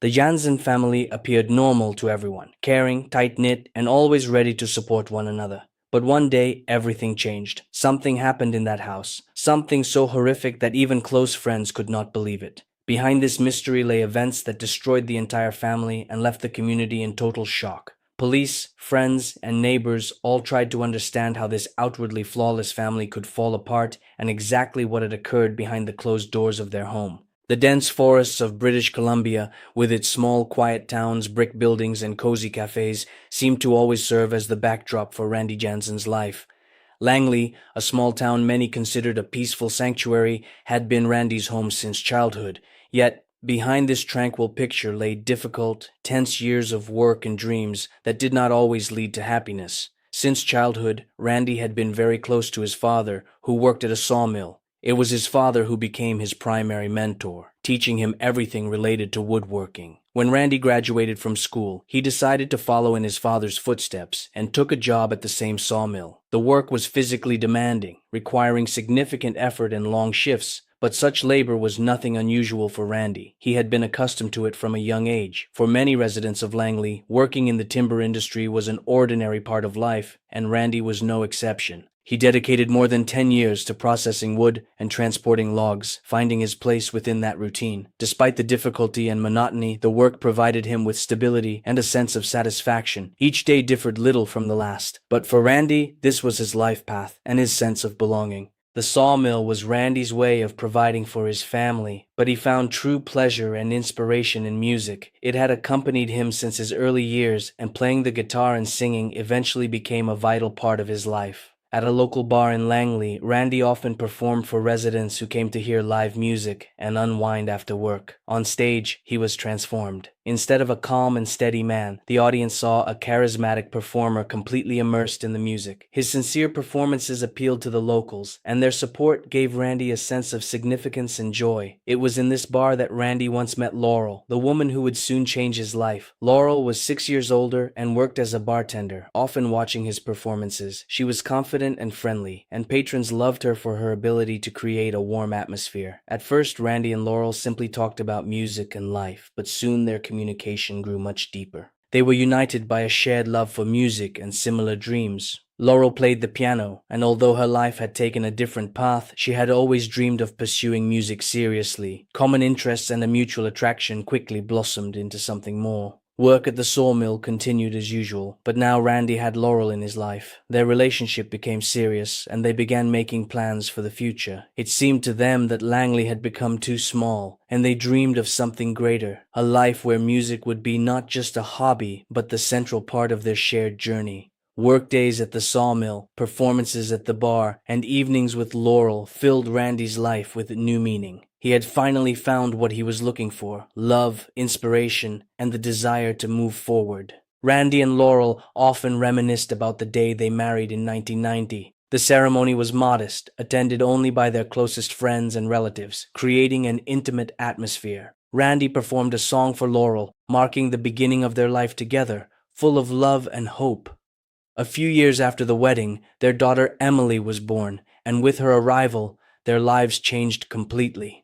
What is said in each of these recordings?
The Janzen family appeared normal to everyone, caring, tight-knit, and always ready to support one another. But one day, everything changed. Something happened in that house. Something so horrific that even close friends could not believe it. Behind this mystery lay events that destroyed the entire family and left the community in total shock. Police, friends, and neighbors all tried to understand how this outwardly flawless family could fall apart and exactly what had occurred behind the closed doors of their home. The dense forests of British Columbia, with its small, quiet towns, brick buildings, and cozy cafes, seemed to always serve as the backdrop for Randy Jansen's life. Langley, a small town many considered a peaceful sanctuary, had been Randy's home since childhood. Yet, behind this tranquil picture lay difficult, tense years of work and dreams that did not always lead to happiness. Since childhood, Randy had been very close to his father, who worked at a sawmill. It was his father who became his primary mentor, teaching him everything related to woodworking. When Randy graduated from school, he decided to follow in his father's footsteps and took a job at the same sawmill. The work was physically demanding, requiring significant effort and long shifts, but such labor was nothing unusual for Randy. He had been accustomed to it from a young age. For many residents of Langley, working in the timber industry was an ordinary part of life, and Randy was no exception. He dedicated more than 10 years to processing wood and transporting logs, finding his place within that routine. Despite the difficulty and monotony, the work provided him with stability and a sense of satisfaction. Each day differed little from the last, but for Randy, this was his life path and his sense of belonging. The sawmill was Randy's way of providing for his family, but he found true pleasure and inspiration in music. It had accompanied him since his early years, and playing the guitar and singing eventually became a vital part of his life. At a local bar in Langley, Randy often performed for residents who came to hear live music and unwind after work. On stage, he was transformed. Instead of a calm and steady man, the audience saw a charismatic performer completely immersed in the music. His sincere performances appealed to the locals, and their support gave Randy a sense of significance and joy. It was in this bar that Randy once met Laurel, the woman who would soon change his life. Laurel was 6 years older and worked as a bartender, often watching his performances. She was confident and friendly, and patrons loved her for her ability to create a warm atmosphere. At first, Randy and Laurel simply talked about music and life, but soon their communication grew much deeper. They were united by a shared love for music and similar dreams. Laurel played the piano, and although her life had taken a different path, she had always dreamed of pursuing music seriously. Common interests and a mutual attraction quickly blossomed into something more. Work at the sawmill continued as usual, but now Randy had Laurel in his life. Their relationship became serious, and they began making plans for the future. It seemed to them that Langley had become too small, and they dreamed of something greater, a life where music would be not just a hobby, but the central part of their shared journey. Workdays at the sawmill, performances at the bar, and evenings with Laurel filled Randy's life with new meaning. He had finally found what he was looking for: love, inspiration, and the desire to move forward. Randy and Laurel often reminisced about the day they married in 1990. The ceremony was modest, attended only by their closest friends and relatives, creating an intimate atmosphere. Randy performed a song for Laurel, marking the beginning of their life together, full of love and hope. A few years after the wedding, their daughter Emily was born, and with her arrival, their lives changed completely.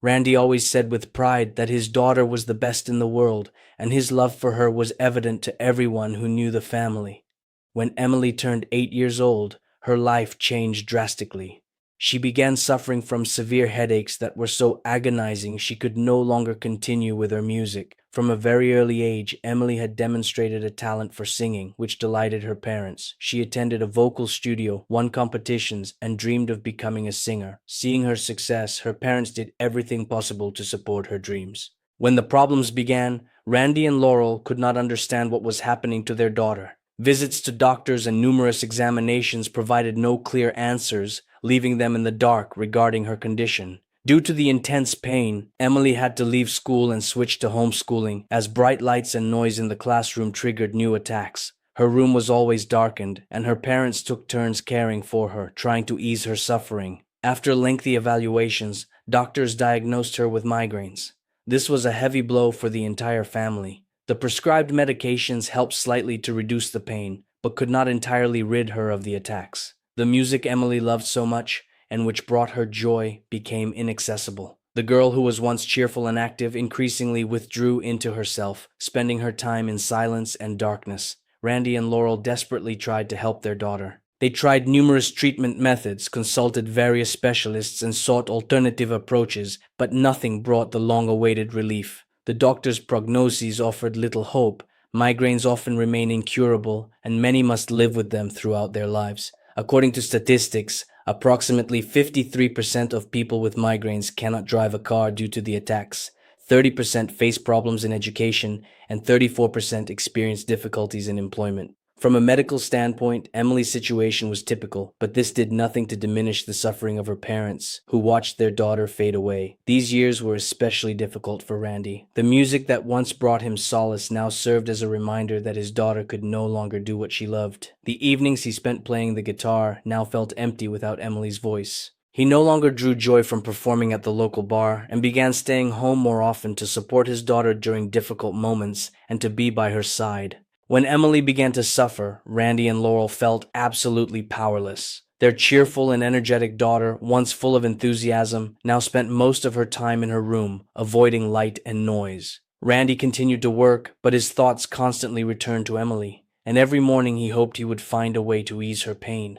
Randy always said with pride that his daughter was the best in the world, and his love for her was evident to everyone who knew the family. When Emily turned 8 years old, her life changed drastically. She began suffering from severe headaches that were so agonizing she could no longer continue with her music. From a very early age, Emily had demonstrated a talent for singing, which delighted her parents. She attended a vocal studio, won competitions, and dreamed of becoming a singer. Seeing her success, her parents did everything possible to support her dreams. When the problems began, Randy and Laurel could not understand what was happening to their daughter. Visits to doctors and numerous examinations provided no clear answers, leaving them in the dark regarding her condition. Due to the intense pain, Emily had to leave school and switch to homeschooling, as bright lights and noise in the classroom triggered new attacks. Her room was always darkened, and her parents took turns caring for her, trying to ease her suffering. After lengthy evaluations, doctors diagnosed her with migraines. This was a heavy blow for the entire family. The prescribed medications helped slightly to reduce the pain, but could not entirely rid her of the attacks. The music Emily loved so much, and which brought her joy, became inaccessible. The girl who was once cheerful and active increasingly withdrew into herself, spending her time in silence and darkness. Randy and Laurel desperately tried to help their daughter. They tried numerous treatment methods, consulted various specialists, and sought alternative approaches, but nothing brought the long-awaited relief. The doctor's prognoses offered little hope. Migraines often remain incurable, and many must live with them throughout their lives. According to statistics, approximately 53% of people with migraines cannot drive a car due to the attacks. 30% face problems in education, and 34% experience difficulties in employment. From a medical standpoint, Emily's situation was typical, but this did nothing to diminish the suffering of her parents, who watched their daughter fade away. These years were especially difficult for Randy. The music that once brought him solace now served as a reminder that his daughter could no longer do what she loved. The evenings he spent playing the guitar now felt empty without Emily's voice. He no longer drew joy from performing at the local bar and began staying home more often to support his daughter during difficult moments and to be by her side. When Emily began to suffer, Randy and Laurel felt absolutely powerless. Their cheerful and energetic daughter, once full of enthusiasm, now spent most of her time in her room, avoiding light and noise. Randy continued to work, but his thoughts constantly returned to Emily, and every morning he hoped he would find a way to ease her pain.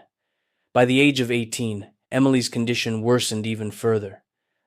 By the age of 18, Emily's condition worsened even further.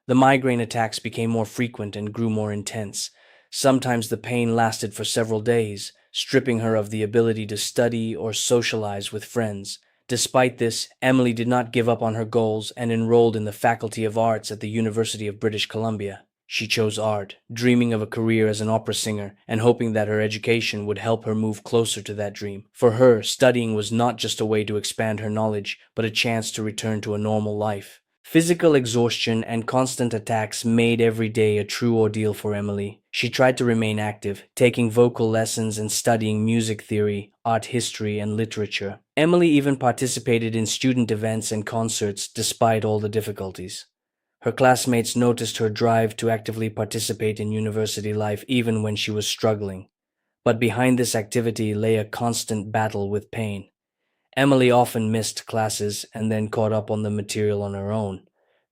The migraine attacks became more frequent and grew more intense. Sometimes the pain lasted for several days, stripping her of the ability to study or socialize with friends. Despite this, Emily did not give up on her goals and enrolled in the Faculty of Arts at the University of British Columbia. She chose art, dreaming of a career as an opera singer and hoping that her education would help her move closer to that dream. For her, studying was not just a way to expand her knowledge, but a chance to return to a normal life. Physical exhaustion and constant attacks made every day a true ordeal for Emily. She tried to remain active, taking vocal lessons and studying music theory, art history, and literature. Emily even participated in student events and concerts despite all the difficulties. Her classmates noticed her drive to actively participate in university life even when she was struggling. But behind this activity lay a constant battle with pain. Emily often missed classes and then caught up on the material on her own.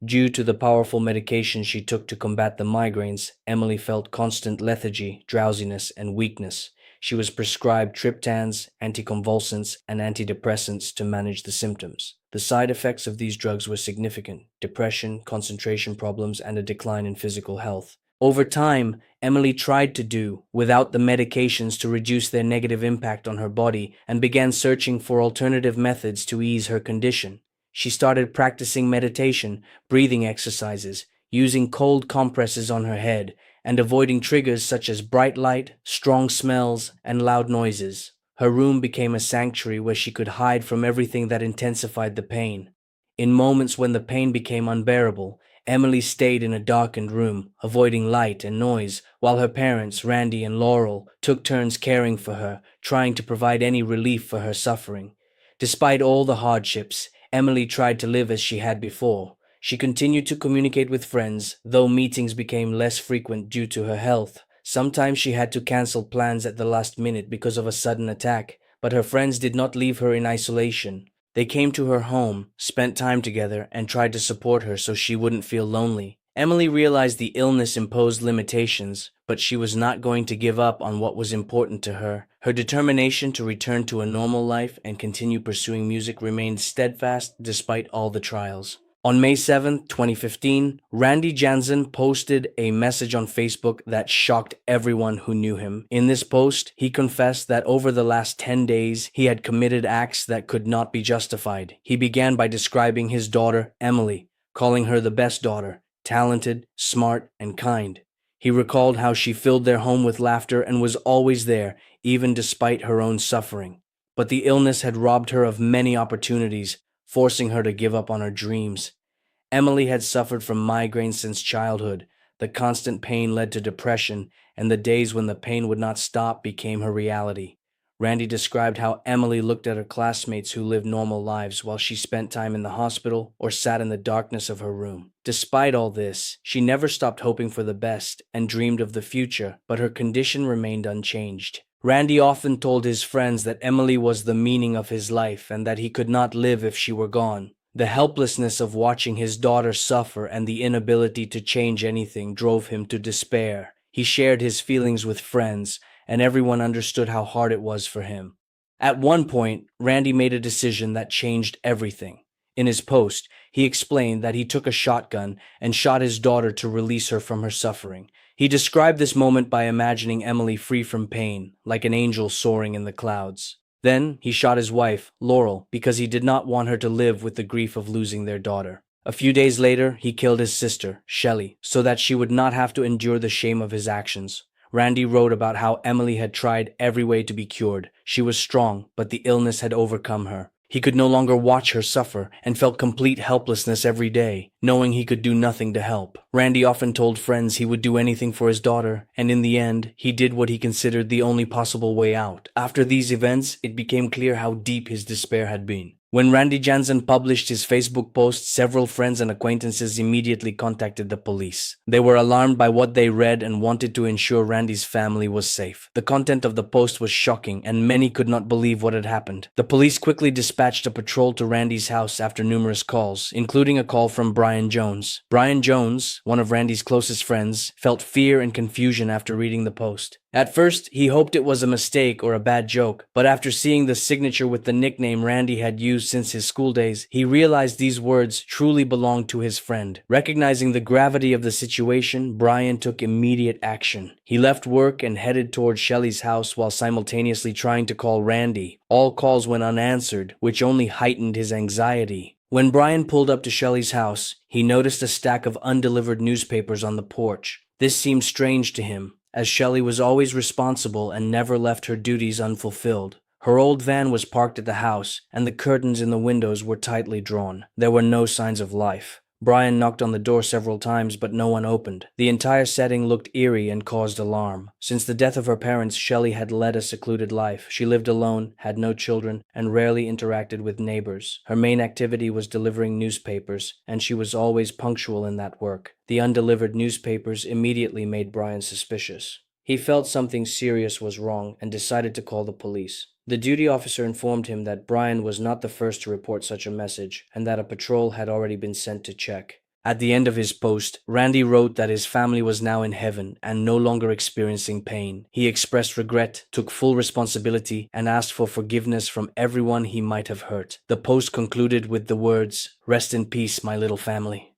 Due to the powerful medication she took to combat the migraines, Emily felt constant lethargy, drowsiness, and weakness. She was prescribed triptans, anticonvulsants, and antidepressants to manage the symptoms. The side effects of these drugs were significant: depression, concentration problems, and a decline in physical health. Over time, Emily tried to do without the medications to reduce their negative impact on her body and began searching for alternative methods to ease her condition. She started practicing meditation, breathing exercises, using cold compresses on her head, and avoiding triggers such as bright light, strong smells, and loud noises. Her room became a sanctuary where she could hide from everything that intensified the pain. In moments when the pain became unbearable, Emily stayed in a darkened room, avoiding light and noise, while her parents, Randy and Laurel, took turns caring for her, trying to provide any relief for her suffering. Despite all the hardships, Emily tried to live as she had before. She continued to communicate with friends, though meetings became less frequent due to her health. Sometimes she had to cancel plans at the last minute because of a sudden attack, but her friends did not leave her in isolation. They came to her home, spent time together, and tried to support her so she wouldn't feel lonely. Emily realized the illness imposed limitations, but she was not going to give up on what was important to her. Her determination to return to a normal life and continue pursuing music remained steadfast despite all the trials. On May 7, 2015, Randy Janzen posted a message on Facebook that shocked everyone who knew him. In this post, he confessed that over the last 10 days, he had committed acts that could not be justified. He began by describing his daughter, Emily, calling her the best daughter, talented, smart, and kind. He recalled how she filled their home with laughter and was always there, even despite her own suffering. But the illness had robbed her of many opportunities, forcing her to give up on her dreams. Emily had suffered from migraines since childhood. The constant pain led to depression, and the days when the pain would not stop became her reality. Randy described how Emily looked at her classmates who lived normal lives while she spent time in the hospital or sat in the darkness of her room. Despite all this, she never stopped hoping for the best and dreamed of the future, but her condition remained unchanged. Randy often told his friends that Emily was the meaning of his life and that he could not live if she were gone. The helplessness of watching his daughter suffer and the inability to change anything drove him to despair. He shared his feelings with friends, and everyone understood how hard it was for him. At one point, Randy made a decision that changed everything. In his post, he explained that he took a shotgun and shot his daughter to release her from her suffering. He described this moment by imagining Emily free from pain, like an angel soaring in the clouds. Then he shot his wife, Laurel, because he did not want her to live with the grief of losing their daughter. A few days later, he killed his sister, Shelley, so that she would not have to endure the shame of his actions. Randy wrote about how Emily had tried every way to be cured. She was strong, but the illness had overcome her. He could no longer watch her suffer and felt complete helplessness every day, knowing he could do nothing to help. Randy often told friends he would do anything for his daughter, and in the end, he did what he considered the only possible way out. After these events, it became clear how deep his despair had been. When Randy Janzen published his Facebook post, several friends and acquaintances immediately contacted the police. They were alarmed by what they read and wanted to ensure Randy's family was safe. The content of the post was shocking, and many could not believe what had happened. The police quickly dispatched a patrol to Randy's house after numerous calls, including a call from Brian Jones. Brian Jones, one of Randy's closest friends, felt fear and confusion after reading the post. At first, he hoped it was a mistake or a bad joke, but after seeing the signature with the nickname Randy had used since his school days, he realized these words truly belonged to his friend. Recognizing the gravity of the situation, Brian took immediate action. He left work and headed toward Shelley's house while simultaneously trying to call Randy. All calls went unanswered, which only heightened his anxiety. When Brian pulled up to Shelley's house, he noticed a stack of undelivered newspapers on the porch. This seemed strange to him, as Shelley was always responsible and never left her duties unfulfilled. Her old van was parked at the house, and the curtains in the windows were tightly drawn. There were no signs of life. Brian knocked on the door several times, but no one opened. The entire setting looked eerie and caused alarm. Since the death of her parents, Shelley had led a secluded life. She lived alone, had no children, and rarely interacted with neighbors. Her main activity was delivering newspapers, and she was always punctual in that work. The undelivered newspapers immediately made Brian suspicious. He felt something serious was wrong and decided to call the police. The duty officer informed him that Brian was not the first to report such a message and that a patrol had already been sent to check. At the end of his post, Randy wrote that his family was now in heaven and no longer experiencing pain. He expressed regret, took full responsibility, and asked for forgiveness from everyone he might have hurt. The post concluded with the words, "Rest in peace, my little family."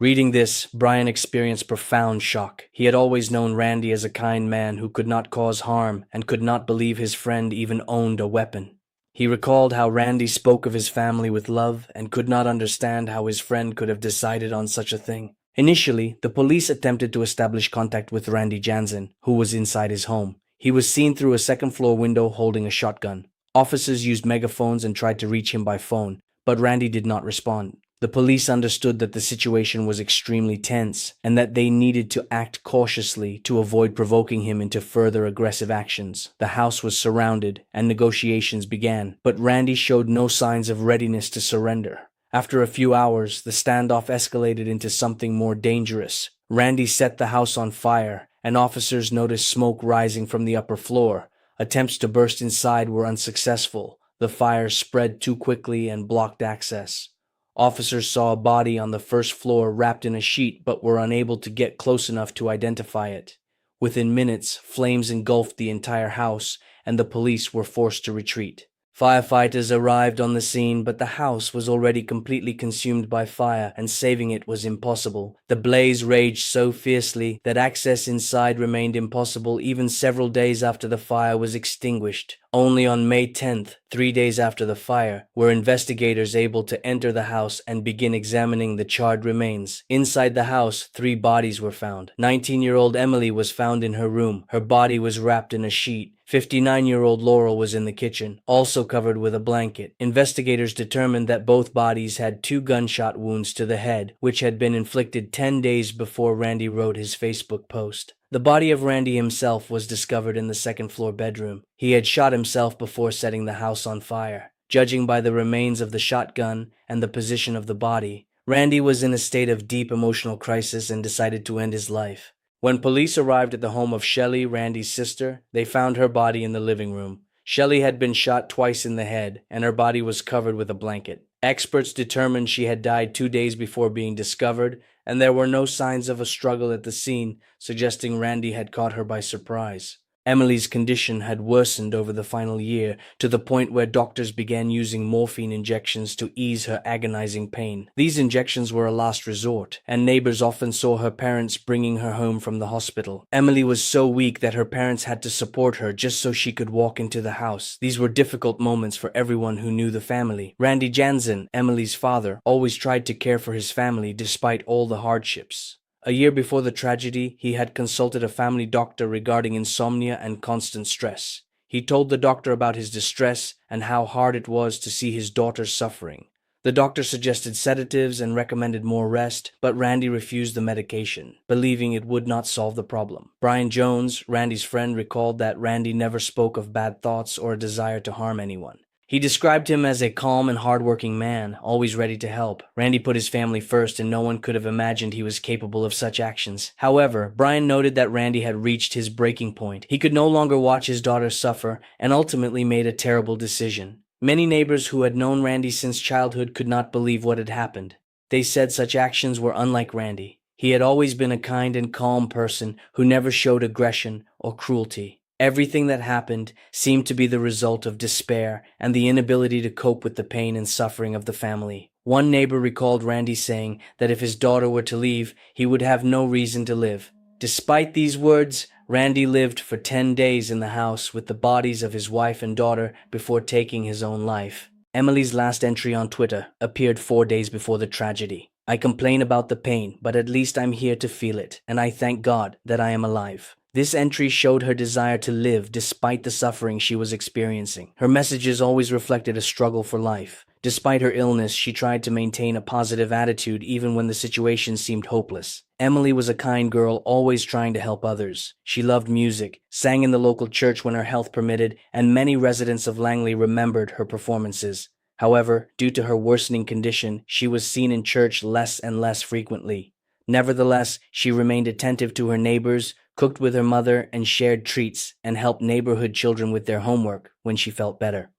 Reading this, Brian experienced profound shock. He had always known Randy as a kind man who could not cause harm and could not believe his friend even owned a weapon. He recalled how Randy spoke of his family with love and could not understand how his friend could have decided on such a thing. Initially, the police attempted to establish contact with Randy Janzen, who was inside his home. He was seen through a second-floor window holding a shotgun. Officers used megaphones and tried to reach him by phone, but Randy did not respond. The police understood that the situation was extremely tense and that they needed to act cautiously to avoid provoking him into further aggressive actions. The house was surrounded and negotiations began, but Randy showed no signs of readiness to surrender. After a few hours, the standoff escalated into something more dangerous. Randy set the house on fire, and officers noticed smoke rising from the upper floor. Attempts to burst inside were unsuccessful. The fire spread too quickly and blocked access. Officers saw a body on the first floor wrapped in a sheet but were unable to get close enough to identify it. Within minutes, flames engulfed the entire house and the police were forced to retreat. Firefighters arrived on the scene, but the house was already completely consumed by fire and saving it was impossible. The blaze raged so fiercely that access inside remained impossible even several days after the fire was extinguished. Only on May 10th, 3 days after the fire, were investigators able to enter the house and begin examining the charred remains. Inside the house, 3 bodies were found. 19-year-old Emily was found in her room. Her body was wrapped in a sheet. 59-year-old Laurel was in the kitchen, also covered with a blanket. Investigators determined that both bodies had 2 gunshot wounds to the head, which had been inflicted 10 days before Randy wrote his Facebook post. The body of Randy himself was discovered in the second-floor bedroom. He had shot himself before setting the house on fire. Judging by the remains of the shotgun and the position of the body, Randy was in a state of deep emotional crisis and decided to end his life. When police arrived at the home of Shelley, Randy's sister, they found her body in the living room. Shelley had been shot twice in the head, and her body was covered with a blanket. Experts determined she had died 2 days before being discovered, and there were no signs of a struggle at the scene, suggesting Randy had caught her by surprise. Emily's condition had worsened over the final year to the point where doctors began using morphine injections to ease her agonizing pain. These injections were a last resort, and neighbors often saw her parents bringing her home from the hospital. Emily was so weak that her parents had to support her just so she could walk into the house. These were difficult moments for everyone who knew the family. Randy Janzen, Emily's father, always tried to care for his family despite all the hardships. A year before the tragedy, he had consulted a family doctor regarding insomnia and constant stress. He told the doctor about his distress and how hard it was to see his daughter suffering. The doctor suggested sedatives and recommended more rest, but Randy refused the medication, believing it would not solve the problem. Brian Jones, Randy's friend, recalled that Randy never spoke of bad thoughts or a desire to harm anyone. He described him as a calm and hardworking man, always ready to help. Randy put his family first, and no one could have imagined he was capable of such actions. However, Brian noted that Randy had reached his breaking point. He could no longer watch his daughter suffer, and ultimately made a terrible decision. Many neighbors who had known Randy since childhood could not believe what had happened. They said such actions were unlike Randy. He had always been a kind and calm person who never showed aggression or cruelty. Everything that happened seemed to be the result of despair and the inability to cope with the pain and suffering of the family. One neighbor recalled Randy saying that if his daughter were to leave, he would have no reason to live. Despite these words, Randy lived for 10 days in the house with the bodies of his wife and daughter before taking his own life. Emily's last entry on Twitter appeared 4 days before the tragedy. "I complain about the pain, but at least I'm here to feel it, and I thank God that I am alive." This entry showed her desire to live despite the suffering she was experiencing. Her messages always reflected a struggle for life. Despite her illness, she tried to maintain a positive attitude even when the situation seemed hopeless. Emily was a kind girl, always trying to help others. She loved music, sang in the local church when her health permitted, and many residents of Langley remembered her performances. However, due to her worsening condition, she was seen in church less and less frequently. Nevertheless, she remained attentive to her neighbors, cooked with her mother, and shared treats, and helped neighborhood children with their homework when she felt better.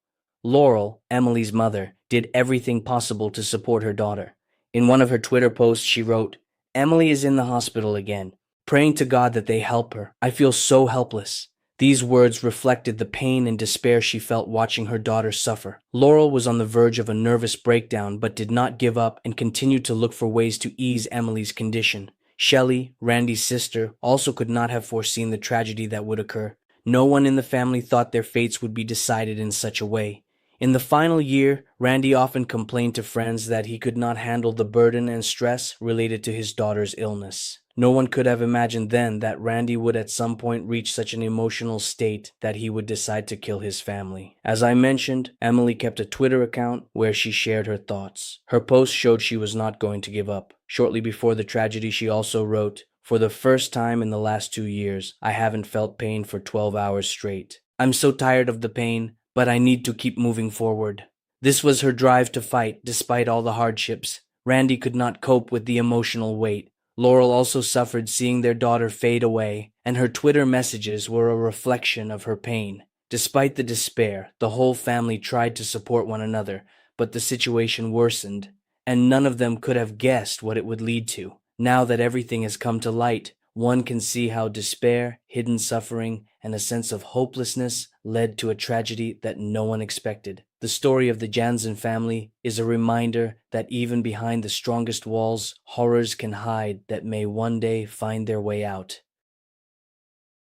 Laurel, Emily's mother, did everything possible to support her daughter. In one of her Twitter posts, she wrote, "Emily is in the hospital again, praying to God that they help her. I feel so helpless." These words reflected the pain and despair she felt watching her daughter suffer. Laurel was on the verge of a nervous breakdown but did not give up and continued to look for ways to ease Emily's condition. Shelley, Randy's sister, also could not have foreseen the tragedy that would occur. No one in the family thought their fates would be decided in such a way. In the final year, Randy often complained to friends that he could not handle the burden and stress related to his daughter's illness. No one could have imagined then that Randy would at some point reach such an emotional state that he would decide to kill his family. As I mentioned, Emily kept a Twitter account where she shared her thoughts. Her post showed she was not going to give up. Shortly before the tragedy, she also wrote, "For the first time in the last 2 years, I haven't felt pain for 12 hours straight. I'm so tired of the pain, but I need to keep moving forward." This was her drive to fight despite all the hardships. Randy could not cope with the emotional weight. Laurel also suffered seeing their daughter fade away, and her Twitter messages were a reflection of her pain. Despite the despair, the whole family tried to support one another, but the situation worsened, and none of them could have guessed what it would lead to. Now that everything has come to light, one can see how despair, hidden suffering, and a sense of hopelessness led to a tragedy that no one expected. The story of the Janzen family is a reminder that even behind the strongest walls, horrors can hide that may one day find their way out.